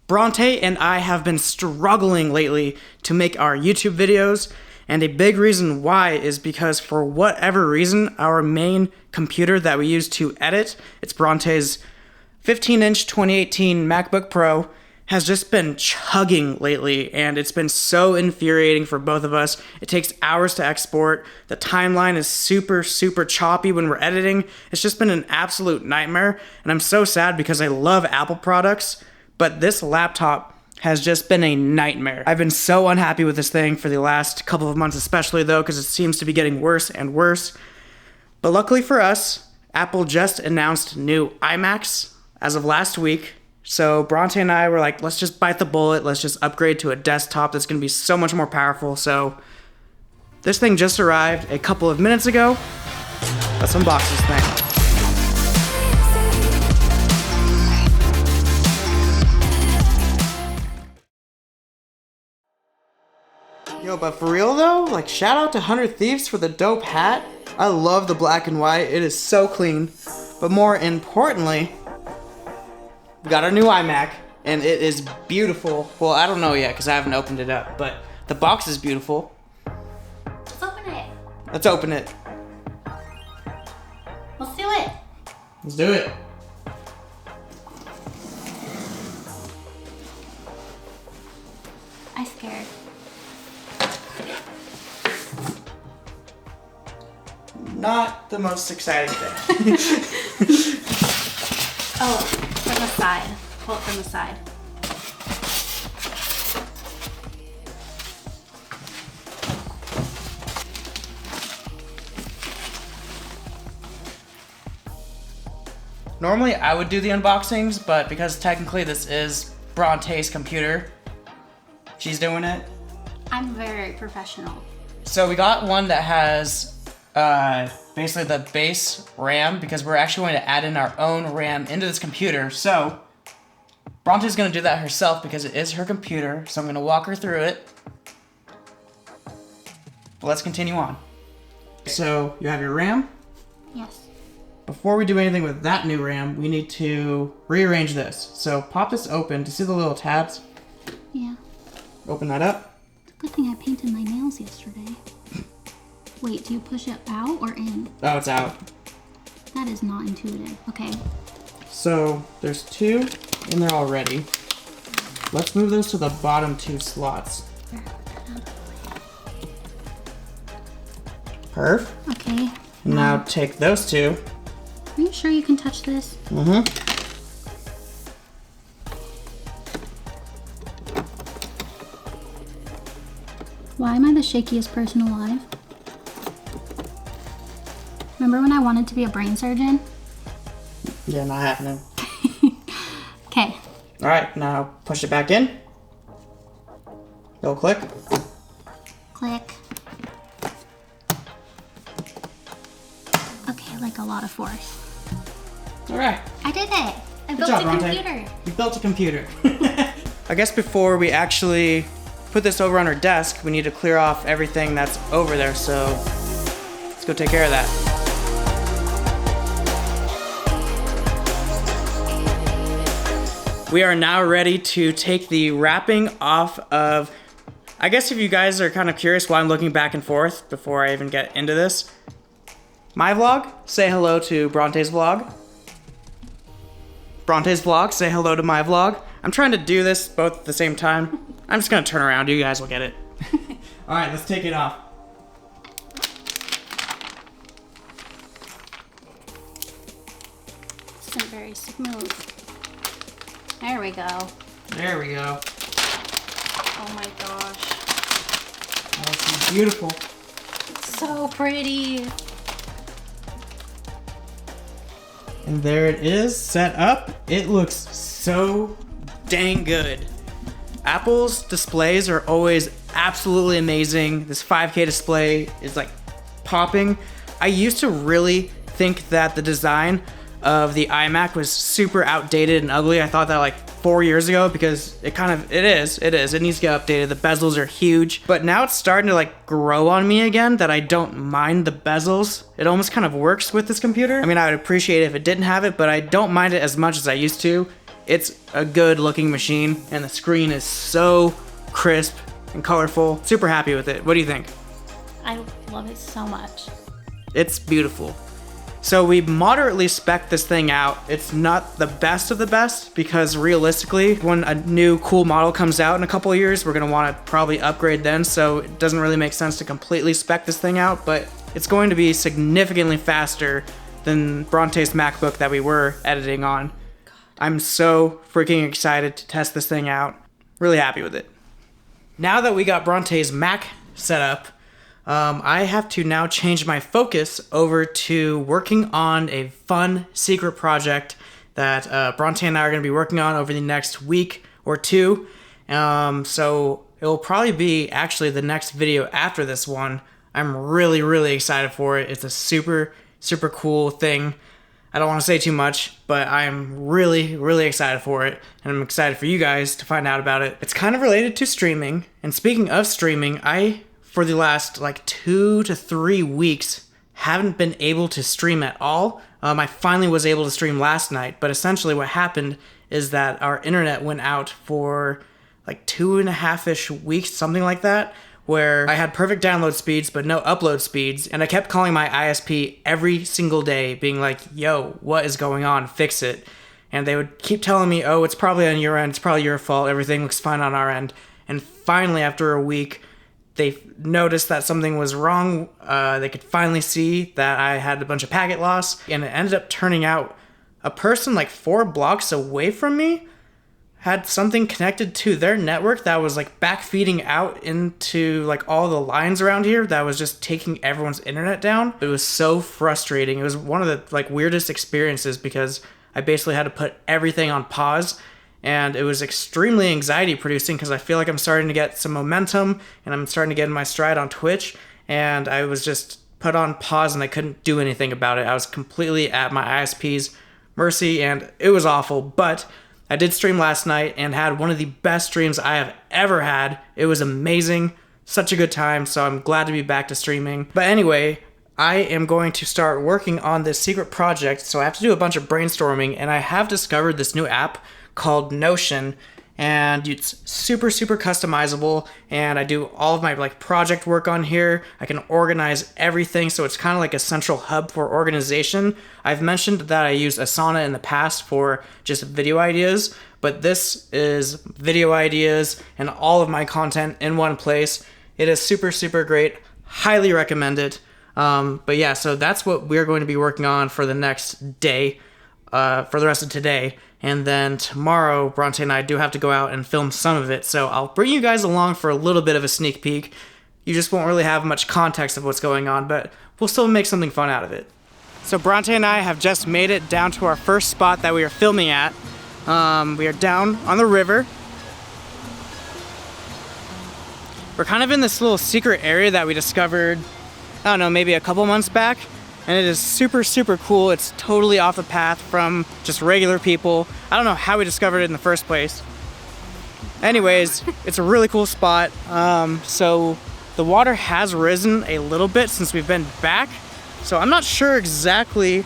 Bronte and I have been struggling lately to make our YouTube videos, and a big reason why is because for whatever reason, our main computer that we use to edit, it's Bronte's 15-inch 2018 MacBook Pro, has just been chugging lately, and it's been so infuriating for both of us. It takes hours to export. The timeline is super choppy when we're editing. It's just been an absolute nightmare, and I'm so sad because I love Apple products, but this laptop has just been a nightmare. I've been so unhappy with this thing for the last couple of months, especially though, because it seems to be getting worse and worse. But luckily for us, Apple just announced new iMacs as of last week. So Bronte and I were like, let's just bite the bullet. Let's just upgrade to a desktop that's gonna be so much more powerful. So this thing just arrived a couple of minutes ago. Let's unbox this thing. Yo, but for real though, like shout out to 100 Thieves for the dope hat. I love the black and white, it is so clean. But more importantly, we got our new iMac, and it is beautiful. Well, I don't know yet because I haven't opened it up, but the box is beautiful. Let's open it. Let's open it. Let's do it. Let's do it. I'm scared. Not the most exciting thing. Oh, from the side. Pull it from the side. Normally I would do the unboxings, but because technically this is Bronte's computer, she's doing it. I'm very professional. So we got one that has basically the base RAM, because we're actually going to add in our own RAM into this computer. So Bronte's going to do that herself because it is her computer, so I'm going to walk her through it. But let's continue on. So you have your RAM. Yes. Before we do anything with that new RAM, we need to rearrange this. So pop this open to see the little tabs. Yeah. Open that up. It's a good thing I painted my nails yesterday. Wait, do you push it out or in? Oh, it's out. That is not intuitive. Okay. So there's two in there already. Let's move those to the bottom two slots. Perf. Okay. Now take those two. Are you sure you can touch this? Mm-hmm. Why am I the shakiest person alive? Remember when I wanted to be a brain surgeon? Yeah, not happening. Okay. All right, now push it back in. Go click. Click. Okay, like a lot of force. All right. I did it. I built job, a Bronte. computer. You built a computer. I guess before we actually put this over on our desk, we need to clear off everything that's over there. So let's go take care of that. We are now ready to take the wrapping off of, I guess if you guys are kind of curious why I'm looking back and forth before I even get into this. My vlog, say hello to Bronte's vlog. Bronte's vlog, say hello to my vlog. I'm trying to do this both at the same time. I'm just gonna turn around, you guys will get it. All right, let's take it off. This isn't very smooth. There we go. There we go. Oh my gosh. That's beautiful. It's so pretty. And there it is, set up. It looks so dang good. Apple's displays are always absolutely amazing. This 5K display is like popping. I used to really think that the design of the iMac was super outdated and ugly. I thought that like 4 years ago because it is. It needs to get updated. The bezels are huge, but now it's starting to like grow on me again that I don't mind the bezels. It almost kind of works with this computer. I mean, I would appreciate it if it didn't have it, but I don't mind it as much as I used to. it's a good looking machine, and the screen is so crisp and colorful. Super happy with it. What do you think? I love it so much. It's beautiful. So we moderately spec'd this thing out. It's not the best of the best because realistically, when a new cool model comes out in a couple of years, we're gonna wanna probably upgrade then, so it doesn't really make sense to completely spec this thing out, but it's going to be significantly faster than Bronte's MacBook that we were editing on. I'm so freaking excited to test this thing out. Really happy with it. Now that we got Bronte's Mac set up, I have to now change my focus over to working on a fun secret project that Bronte and I are going to be working on over the next week or two. So it will probably be actually the next video after this one. I'm really, really excited for it. It's a super, super cool thing. I don't want to say too much, but I'm really, really excited for it. And I'm excited for you guys to find out about it. It's kind of related to streaming. And speaking of streaming, for the last like 2 to 3 weeks, haven't been able to stream at all. I finally was able to stream last night, but essentially what happened is that our internet went out for like 2.5-ish weeks, something like that, where I had perfect download speeds but no upload speeds, and I kept calling my ISP every single day being like, yo, what is going on? Fix it. And they would keep telling me, oh, it's probably on your end, it's probably your fault, everything looks fine on our end. And finally, after a week, they noticed that something was wrong. They could finally see that I had a bunch of packet loss, and it ended up turning out a person like 4 blocks away from me had something connected to their network that was like backfeeding out into like all the lines around here that was just taking everyone's internet down. It was so frustrating. It was one of the like weirdest experiences because I basically had to put everything on pause. And it was extremely anxiety producing because I feel like I'm starting to get some momentum and I'm starting to get in my stride on Twitch. And I was just put on pause and I couldn't do anything about it. I was completely at my ISP's mercy and it was awful. But I did stream last night and had one of the best streams I have ever had. It was amazing. Such a good time. So I'm glad to be back to streaming. But anyway, I am going to start working on this secret project. So I have to do a bunch of brainstorming and I have discovered this new app called Notion, and it's super, super customizable, and I do all of my like project work on here. I can organize everything, so it's kind of like a central hub for organization. I've mentioned that I used Asana in the past for just video ideas, but this is video ideas and all of my content in one place. It is super, super great. Highly recommend it. But yeah, so that's what we're going to be working on for the next day, for the rest of today. And then tomorrow, Bronte and I do have to go out and film some of it. So I'll bring you guys along for a little bit of a sneak peek. You just won't really have much context of what's going on, but we'll still make something fun out of it. So Bronte and I have just made it down to our first spot that we are filming at. We are down on the river. We're kind of in this little secret area that we discovered, I don't know, maybe a couple months back. And it is super, super cool. It's totally off the path from just regular people. I don't know how we discovered it in the first place. Anyways, it's a really cool spot. So the water has risen a little bit since we've been back. So I'm not sure exactly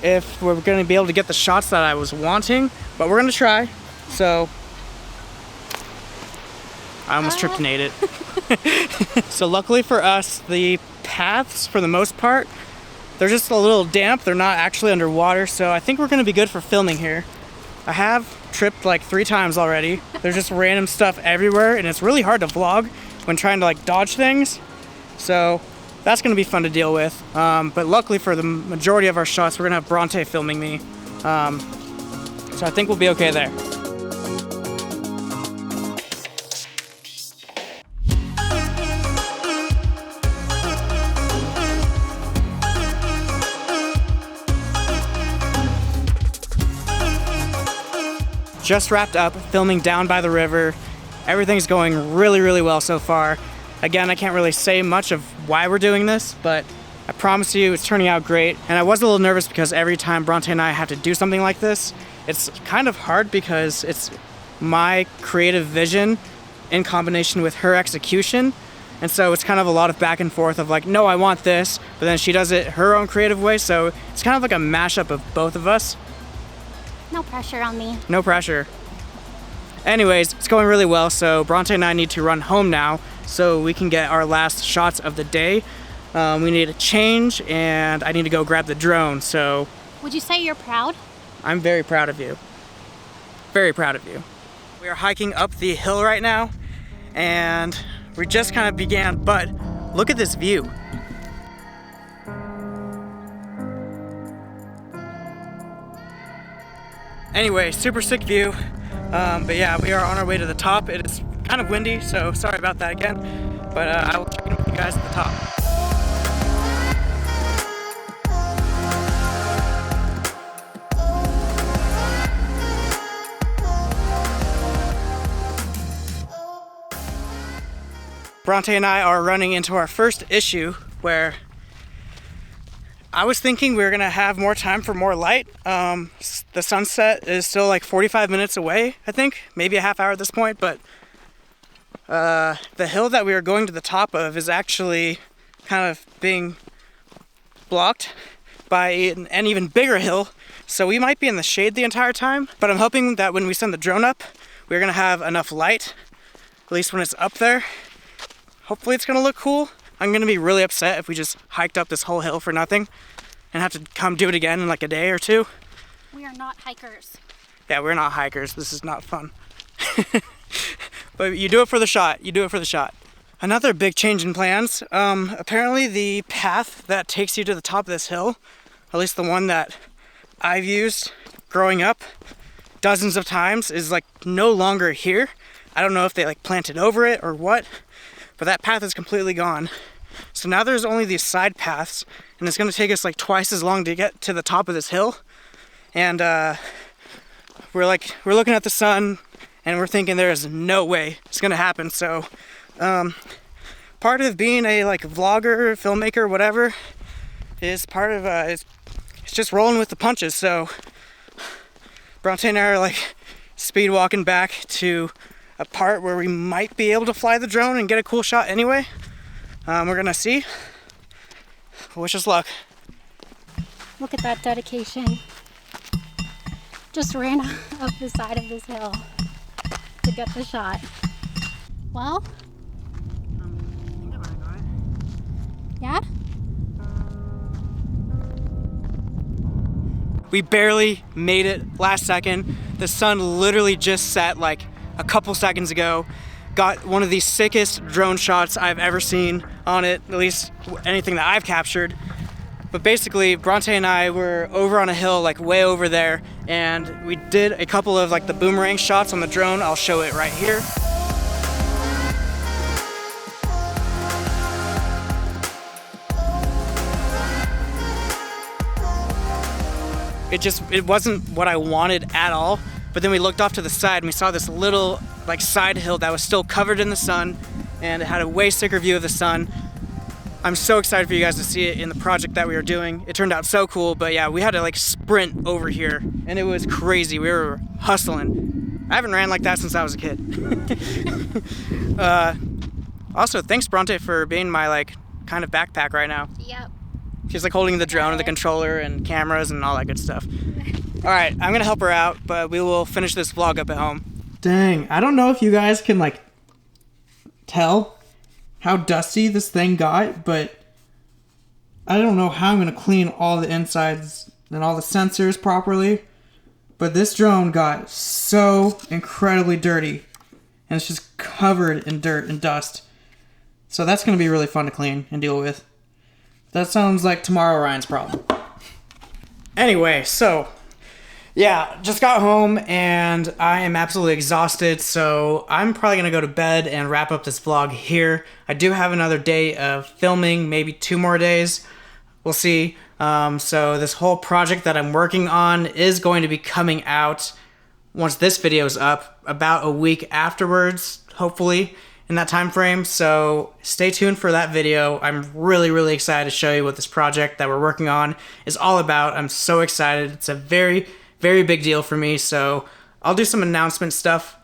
if we're gonna be able to get the shots that I was wanting, but we're gonna try. So I almost tripped and ate it. So luckily for us, the paths, for the most part, they're just a little damp. They're not actually underwater, so I think we're gonna be good for filming here. I have tripped like 3 times already. There's just random stuff everywhere, and it's really hard to vlog when trying to like dodge things. So that's gonna be fun to deal with. But luckily for the majority of our shots, we're gonna have Bronte filming me. So I think we'll be okay there. Just wrapped up filming down by the river. Everything's going really, really well so far. Again, I can't really say much of why we're doing this, but I promise you it's turning out great. And I was a little nervous because every time Bronte and I have to do something like this, it's kind of hard because it's my creative vision in combination with her execution. And so it's kind of a lot of back and forth of like, no, I want this, but then she does it her own creative way. So it's kind of like a mashup of both of us. No pressure on me. No pressure. Anyways, it's going really well, so Bronte and I need to run home now so we can get our last shots of the day. We need a change, and I need to go grab the drone, so... Would you say you're proud? I'm very proud of you. Very proud of you. We are hiking up the hill right now, and we just kind of began, but look at this view. Anyway, super sick view. But yeah, we are on our way to the top. It is kind of windy, so sorry about that again. But I will check in with you guys at the top. Bronte and I are running into our first issue where I was thinking we were gonna have more time for more light. The sunset is still like 45 minutes away, I think, maybe a half hour at this point, but the hill that we are going to the top of is actually kind of being blocked by an even bigger hill, so we might be in the shade the entire time, but I'm hoping that when we send the drone up, we're gonna have enough light, at least when it's up there. Hopefully it's gonna look cool. I'm gonna be really upset if we just hiked up this whole hill for nothing and have to come do it again in like a day or two. We are not hikers. Yeah, we're not hikers. This is not fun. But you do it for the shot. You do it for the shot. Another big change in plans. Apparently the path that takes you to the top of this hill, at least the one that I've used growing up dozens of times, is like no longer here. I don't know if they like planted over it or what, but that path is completely gone. So now there's only these side paths, and it's gonna take us like twice as long to get to the top of this hill. And we're looking at the sun, and we're thinking there is no way it's gonna happen. So part of being a like vlogger, filmmaker, whatever, is part of it's just rolling with the punches. So Bronte and I are like speed walking back to a part where we might be able to fly the drone and get a cool shot anyway. We're gonna see. Wish us luck. Look at that dedication. Just ran up the side of this hill to get the shot. Well, yeah? We barely made it last second. The sun literally just set like a couple seconds ago. Got one of the sickest drone shots I've ever seen on it, at least anything that I've captured. But basically, Bronte and I were over on a hill, like way over there, and we did a couple of like the boomerang shots on the drone. I'll show it right here. It wasn't what I wanted at all. But then we looked off to the side and we saw this little like side hill that was still covered in the sun, and it had a way sicker view of the sun. I'm so excited for you guys to see it in the project that we were doing. It turned out so cool, but yeah, we had to like sprint over here and it was crazy. We were hustling. I haven't ran like that since I was a kid. Also, thanks Bronte for being my like kind of backpack right now. Yep. She's like holding the drone and the controller and cameras and all that good stuff. All right, I'm gonna help her out, but we will finish this vlog up at home. Dang, I don't know if you guys can like tell how dusty this thing got, but I don't know how I'm gonna clean all the insides and all the sensors properly. But this drone got so incredibly dirty, and it's just covered in dirt and dust. So that's gonna be really fun to clean and deal with. That sounds like tomorrow Ryan's problem. Anyway, so yeah, just got home and I am absolutely exhausted, so I'm probably gonna go to bed and wrap up this vlog here. I do have another day of filming, maybe 2 more days. We'll see. So this whole project that I'm working on is going to be coming out once this video is up, about a week afterwards, hopefully, in that time frame. So stay tuned for that video. I'm really, really excited to show you what this project that we're working on is all about. I'm so excited. It's a very, very big deal for me. So I'll do some announcement stuff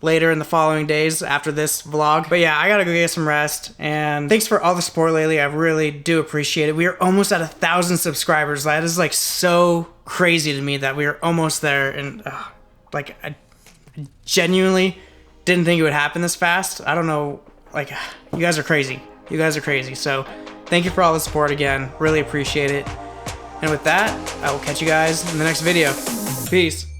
later in the following days after this vlog. But yeah, I gotta go get some rest, and thanks for all the support lately. I really do appreciate it. We are almost at 1,000 subscribers. That is like so crazy to me that we are almost there, and like I genuinely didn't think it would happen this fast. I don't know, like, you guys are crazy. You guys are crazy. So thank you for all the support again. Really appreciate it. And with that, I will catch you guys in the next video. Peace.